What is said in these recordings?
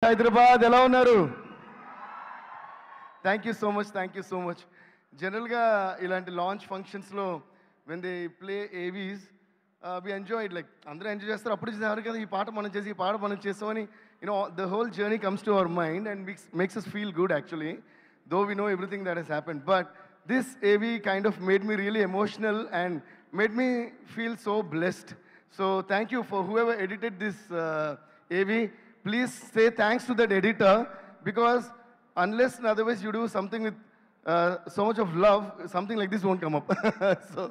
హైదరాబాద్ ఎలా ఉన్నారు? Thank you so much. జనరల్గా ఇలాంటి లాంచ్ ఫంక్షన్స్లో when they play AVs we enjoyed, like అందరూ ఎంజాయ్ చేస్తారు. అప్పుడు చేసారు కదా ఈ పాట మనం చేసామని the whole journey comes to our mind and makes us feel good actually, though we know everything that has happened. But this AV kind of made me really emotional and made me feel so blessed. So thank you for whoever edited this AV. Please say thanks to that editor, because unless and otherwise you do something with so much of love, something like this won't come up. So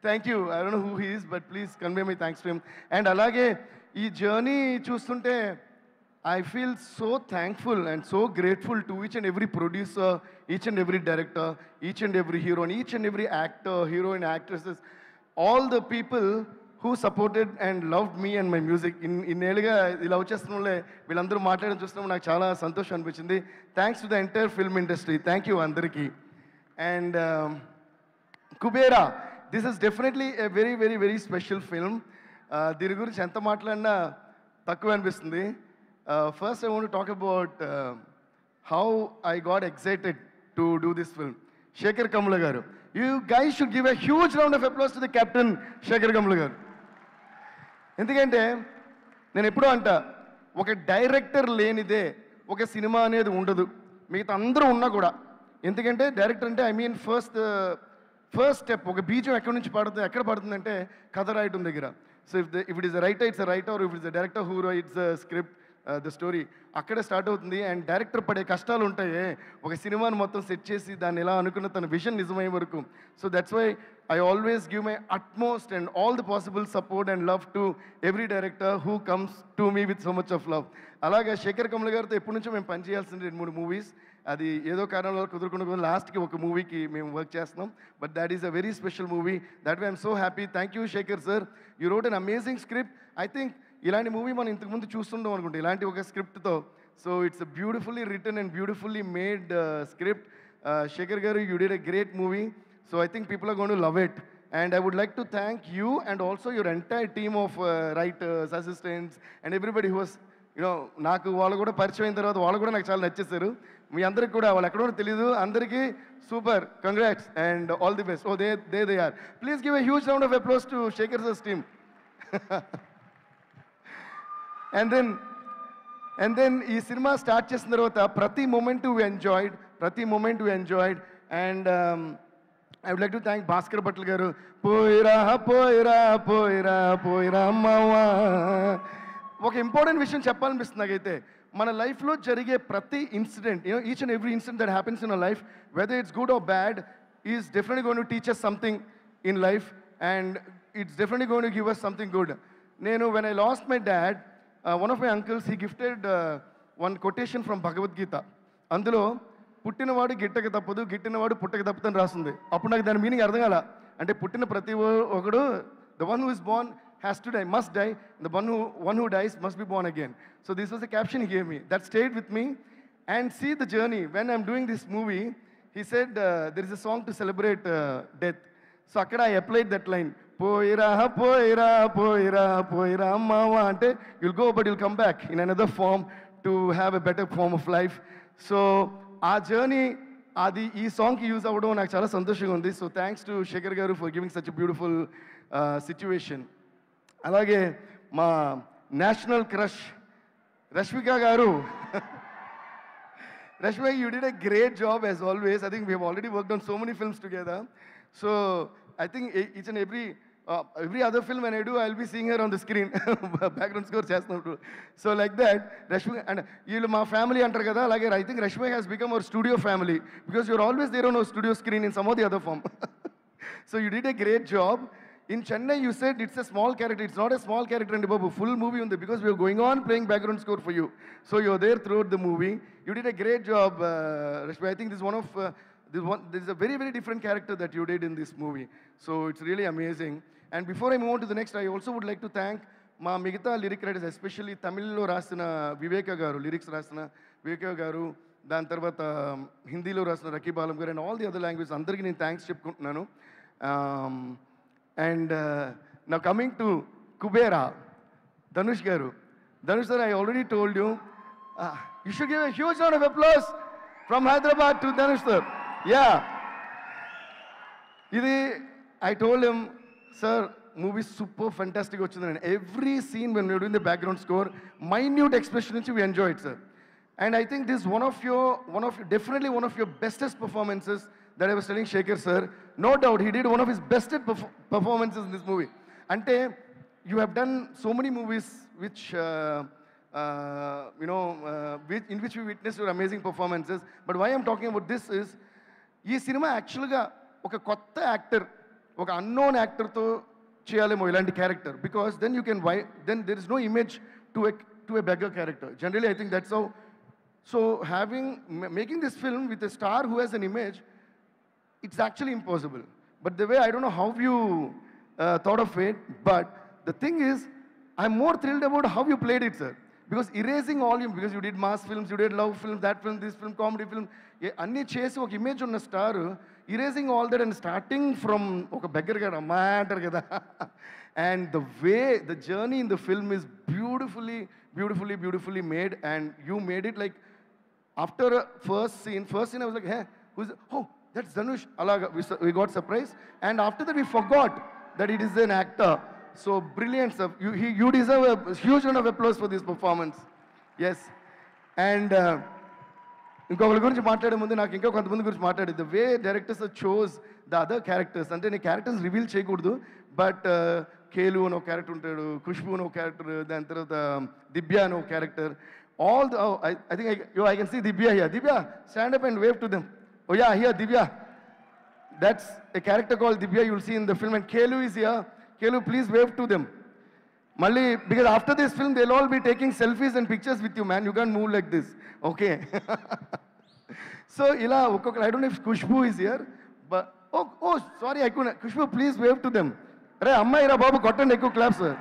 thank you. I don't know who he is, but please convey my thanks to him. And alage ee journey chustunte I feel so thankful and so grateful to each and every producer, each and every director, each and every hero, and each and every actor, heroine, actresses, all the people who supported and loved me and my music. ఇన్నేళ్ళుగా ఇలా వచ్చేస్తున్నలే వీళ్ళందరూ మాట్లాడడం చూస్తున్నాం, నాకు చాలా సంతోషం అనిపించింది. Thanks to the entire film industry. Thank you అందరికీ. And Kubera, this is definitely a very very very special film. దీని గురించి ఎంత మాట్లాడినా తక్కువ అనిపిస్తుంది. First, I want to talk about how I got excited to do this film. Shekhar Kamla garu. You guys should give a huge round of applause to the captain, Shekhar Kamla garu. ఎందుకంటే నేను ఎప్పుడూ అంట, ఒక director లేనిదే ఒక cinema అనేది ఉండదు. మిగతా అందరూ ఉన్నా కూడా. ఎందుకంటే డైరెక్టర్ అంటే ఫస్ట్ స్టెప్, ఒక బీజం ఎక్కడి నుంచి పడుతుంది, ఎక్కడ పడుతుందంటే కథ రాయటం దగ్గర. So if it is a writer, it's a writer, if it's a director who rights a script, the story అక్కడే స్టార్ట్ అవుతుంది. అండ్ డైరెక్టర్ పడే కష్టాలు ఉంటాయి ఒక సినిమాని మొత్తం సెట్ చేసి దాన్ని ఎలా అనుకున్న తన విజన్ నిజమయ్యే వరకు. So that's why I always give my utmost and all the possible support and love to every director who comes to me with so much of love. అలాగే శేఖర్ కమల గారితో ఎప్పటి నుంచో మేము పనిచేయాల్సింది 2-3 మూవీస్. అది ఏదో కారణంలో కుదురుకుండా లాస్ట్కి ఒక మూవీకి మేము వర్క్ చేస్తున్నాం. But that is a very special movie. That why I'm so happy. Thank you Shekhar sir. You wrote an amazing script. I think ఇలాంటి మూవీ మనం ఇంతకుముందు చూస్తుంటాం అనుకుంటే, ఇలాంటి ఒక స్క్రిప్ట్తో. So it's a beautifully written and beautifully made script. Shekhar గారు, you did a great movie. So I think people are going to love it. And I would like to thank you and also your entire team of writers, assistants, and everybody who was, నాకు వాళ్ళు కూడా పరిచయం అయిన తర్వాత వాళ్ళు కూడా నాకు చాలా నచ్చేసారు. మీ అందరికి కూడా, వాళ్ళు ఎక్కడో తెలియదు, అందరికీ super, congrats and all the best. Oh they are. Please give a huge round of applause to Sekhar sir's team. And then ఈ సినిమా స్టార్ట్ చేసిన తర్వాత ప్రతి moment we enjoyed. And I would like to thank Bhaskar Bhattal garu. పోయిరా అమ్మవా. ఒక important విషయం చెప్పాలనిపిస్తుంది నాకైతే. మన లైఫ్లో జరిగే ప్రతి incident, each and every incident that happens in our life, whether it's good or bad, is definitely going to teach us something in life, and it's definitely going to give us something good. When I lost my dad, one of my uncles, he gifted one quotation from Bhagavad Gita. అందులో పుట్టినవాడు గిట్టక తప్పదు, గిట్టినవాడు పుట్టక తప్పదని రాస్తుంది. అప్పుడు నాకు దాని meaning అర్థం కాల. అంటే పుట్టిన ప్రతి ఒకడు, the one who is born has to die, must die, the one who dies must be born again. So this was the caption he gave me, that stayed with me. And see the journey. When I'm doing this movie, he said there is a song to celebrate death. So అక్కడ I applied that line, పోయిరా అమ్మవా అంటే you'll go but you'll come back in another form to have a better form of life. So ఆ journey అది ఈ సాంగ్కి use అవ్వడం నాకు చాలా సంతోషంగా ఉంది. సో థ్యాంక్స్ టు శేఖర్ గారు for giving such a beautiful situation. అలాగే మా నేషనల్ క్రష్ రష్మిక గారు. Rashmi, you did a great job as always. I think we have already worked on so many films together. So I think each and every other film when I do, I'll be seeing her on the screen, background score chestunnaru. So like that, Rashmi and you, my family antaru kada, alage I think Rashmi has become our studio family, because you're always there on our studio screen in some of the other form. So you did a great job. In Chennai, you said it's a small character. It's not a small character in the Babu. Full movie undi, because we are going on playing background score for you. So you're there throughout the movie. You did a great job, Rashmi. I think this is one of this is a very very different character that you did in this movie. So it's really amazing. And before I move on to the next, I also would like to thank మా మిగతా lyric writers, especially తమిళ్లో రాసిన వివేక గారు, lyrics రాసిన వివేక గారు, దాని తర్వాత హిందీలో రాసిన రకీబ్ ఆలం గారు, and all the other language అందరికీ నేను థ్యాంక్స్ చెప్పుకుంటున్నాను. అండ్ నా కమింగ్ టు కుబేరా, ధనుష్ గారు. Dhanush sir, I already told you, You should give a huge round of applause from Hyderabad to Dhanush sir. Yeah. I told him, sir, movie super fantastic. Every scene when we were doing the background score, minute expression, we enjoyed, sir. And I think this is definitely one of your bestest performances that I was telling Shekhar, sir. No doubt, he did one of his bestest performances in this movie. Ante, you have done so many movies which, in which we witnessed your amazing performances. But why I'm talking about this is, this cinema actually ఒక కొత్త actor, ఒక unknown యాక్టర్తో చేయాలేమో ఇలాంటి character, because then you can then there is no image to a beggar character. Generally I think that's how. So making this film with a star who has an image, it's actually impossible. But the way, I don't know how you thought of it, but the thing is, I'm more thrilled about how you played it, sir. Because erasing all you, because you did mass films, you did love films, that film, this film, comedy film, అన్నీ చేసి ఒక image ఉన్న star, erasing all that and starting from ఒక beggar గారు అమ్మా అంటారు కదా. And the way, the journey in the film is beautifully made, and you made it like, after first scene I was like, hey, who's, oh, that's Dhanush. Alaga, we got surprised, and after that we forgot that it is an actor. So brilliant stuff. You deserve a huge round of applause for this performance. Yes. And ఇంకొకరి గురించి మాట్లాడే ముందు నాకు ఇంకా కొంతమంది గురించి మాట్లాడేది, the way directors chose the other characters. అంటే నేను క్యారెక్టర్స్ రివీల్ చేయకూడదు, బట్ కేలు అని ఒక క్యారెక్టర్ ఉంటాడు, ఖుష్బు అని ఒక క్యారెక్టర్, దాని తర్వాత దివ్య అని ఒక character. All the, I think I can see Divya here. Divya, stand up and wave to them. Oh yeah, here, Divya. That's a character called Divya you will see in the film. And Kelu is here. Kelu, please wave to them. Malli, because after this film, they'll all be taking selfies and pictures with you, man. You can't move like this. Okay. So, ila, I don't know if Kushbu is here. But, oh, sorry, I couldn't. Kushbu, please wave to them. Arey, amma ira babu, cotton echo clap, sir.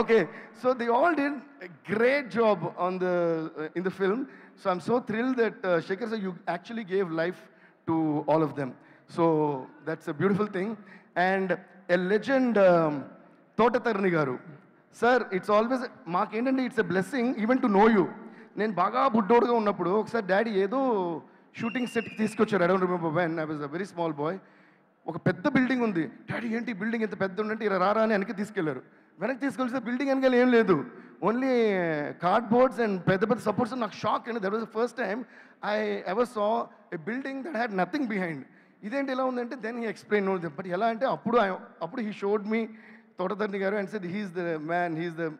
Okay, so they all did a great job on in the film. So I'm so thrilled that Shekhar sir, you actually gave life to all of them. So that's a beautiful thing. And a legend, Totatarni garu. Sir, it's always, it's a blessing even to know you. నేను బాగా బుడ్డోడుగా ఉన్నప్పుడు ఒకసారి daddy ఏదో shooting సెట్కి తీసుకొచ్చారు. I don't remember when, I was a very small bye. ఒక పెద్ద building ఉంది. డాడీ ఏంటి బిల్డింగ్ ఎంత పెద్ద ఉందంటే, ఇలా రారా అని వెనక్కి తీసుకెళ్లారు. వెనక్కి తీసుకెళ్తే బిల్డింగ్ వెనకాల ఏం లేదు, ఓన్లీ కార్డ్బోర్డ్స్ అండ్ పెద్ద పెద్ద సపోర్ట్స్. నాకు షాక్ అండి. That was the first time I ever saw a building that had nothing behind. ఇదేంటి ఎలా ఉందంటే, దెన్ హీ ఎక్స్ప్లెయిన్. బట్ ఎలా అంటే అప్పుడు he showed me Totatarni garu and said, he's the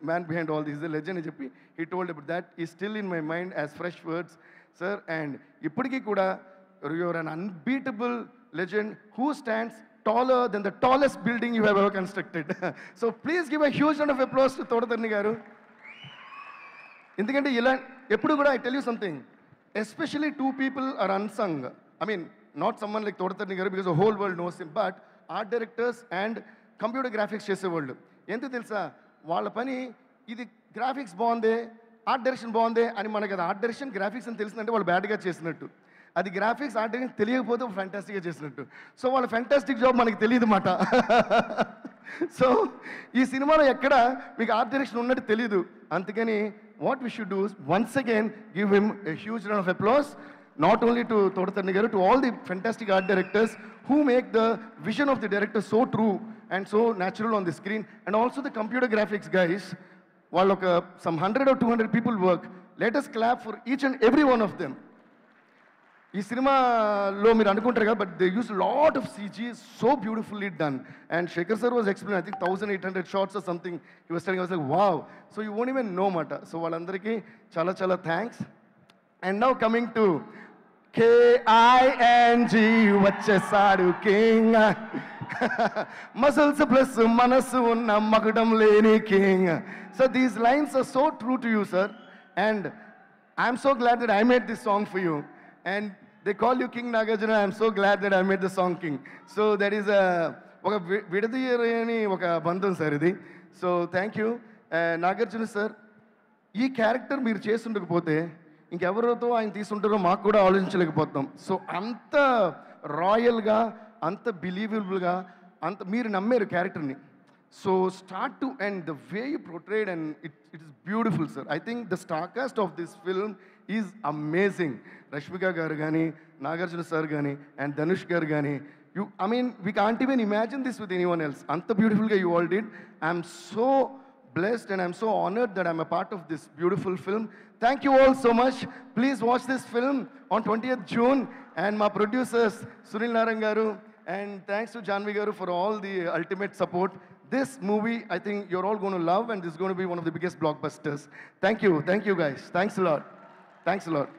man behind all this, he's the legend అని చెప్పి he told about that. Is still in my mind as fresh words, sir. And ఇప్పటికీ కూడా you're an unbeatable legend who stands taller than the tallest building you have ever constructed. So please give a huge round of applause to Totatarni garu. ఎందుకంటే ఇలా ఎప్పుడు కూడా, I tell you something, especially two people are unsung. I mean, not someone like Totatarni garu because the whole world knows him, but art directors and computer graphics చేసేవాళ్ళు. ఎంత తెలుసా, వాళ్ళ పని ఇది, గ్రాఫిక్స్ బాగుందే, ఆర్ట్ డైరెక్షన్ బాగుందే అని మనకి అది ఆర్ట్ డైరెక్షన్ గ్రాఫిక్స్ అని తెలిసిందంటే వాళ్ళు బ్యాడ్గా చేసినట్టు, అది గ్రాఫిక్స్ ఆర్ట్ డైరెక్షన్ తెలియకపోతే ఫ్యాంటాస్టిక్గా చేసినట్టు. సో వాళ్ళ ఫ్యాంటాస్టిక్ జాబ్ మనకి తెలియదు మాట. సో ఈ సినిమాలో ఎక్కడ మీకు ఆర్ట్ డైరెక్షన్ ఉన్నట్టు తెలియదు. అందుకని what we should do, once again give him a huge round of applause, not only to Totatarni garu, to all the fantastic art directors who make the vision of the director so true and so natural on the screen, and also the computer graphics guys. Some 100 or 200 people work. Let us clap for each and every one of them. ఈ సినిమాలో మీరు అనుకుంటారు కదా, but they use lot of CG, so beautifully done. And Shekhar sir was explaining, I think 1800 shots or something he was telling. I was like, wow. So you won't even know mata. So వాళ్ళందరికీ చాలా చాలా thanks. And now coming to KING, వచ్చేసాడు king. Muscles plus మనసు ఉన్న మగడం లేని king. So these lines are so true to you, sir. And I'm so glad that I made this song for you. And they call you King Nagarjuna. I'm so glad that I made the song King. So that is ఒక విడదీయని ఒక బంధం sir ఇది. So thank you Nagarjuna sir. ఈ character మీరు చేస్తుండకపోతే ఇంకెవరితో ఆయన తీసుంటారో మాకు కూడా ఆలోచించలేకపోతాం. So అంత రాయల్గా, అంత బిలీవబుల్గా, అంత మీరు నమ్మారు క్యారెక్టర్ని. So start to end, the way you portrayed, and it is beautiful, sir. I think the star cast of this film is amazing. Rashmika garu gani, Nagarjuna sir gani, and Dhanush garu gani. I mean, we can't even imagine this with anyone else. Anta beautiful ga you all did. I'm so blessed and I'm so honored that I'm a part of this beautiful film. Thank you all so much. Please watch this film on 20th June. And my producers, Sunil Narangaru, and thanks to Janvi Garu for all the ultimate support. This movie, I think you're all going to love, and this is going to be one of the biggest blockbusters. Thank you guys. Thanks a lot. Thanks a lot.